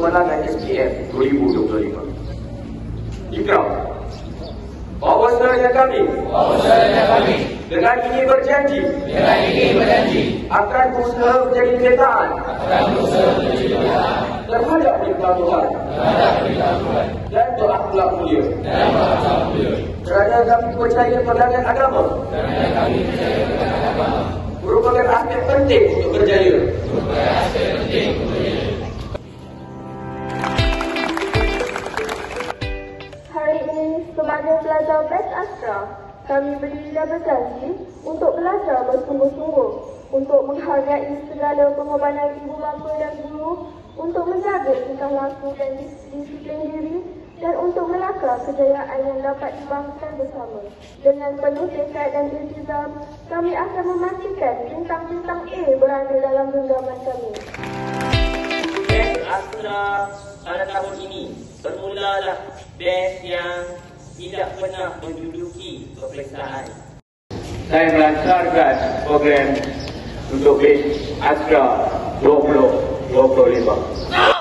Kemenangan SPM 2025. Ikrar. Bahawasanya kami dengan ini berjanji akan berusaha menjadi kenyataan terhadap perintah Tuhan dan berakhlak mulia kerana kami percaya pandangan agama merupakan aspek penting untuk berjaya. Hari ini, kepada pelajar Batch Astra, kami berdiri dan berjanji untuk belajar bersungguh-sungguh, untuk menghargai segala pengorbanan ibu bapa dan guru, untuk menjaga tingkah laku dan disiplin diri, dan untuk melakar kejayaan yang dapat dibangsakan bersama. Dengan penuh tekad dan iltizam, kami akan memastikan bintang-bintang A berada dalam genggaman kami. Batch Astra pada tahun ini bermulalah batch yang tidak pernah menduduki peperiksaan. Saya melancarkan program untuk batch Astra 2025.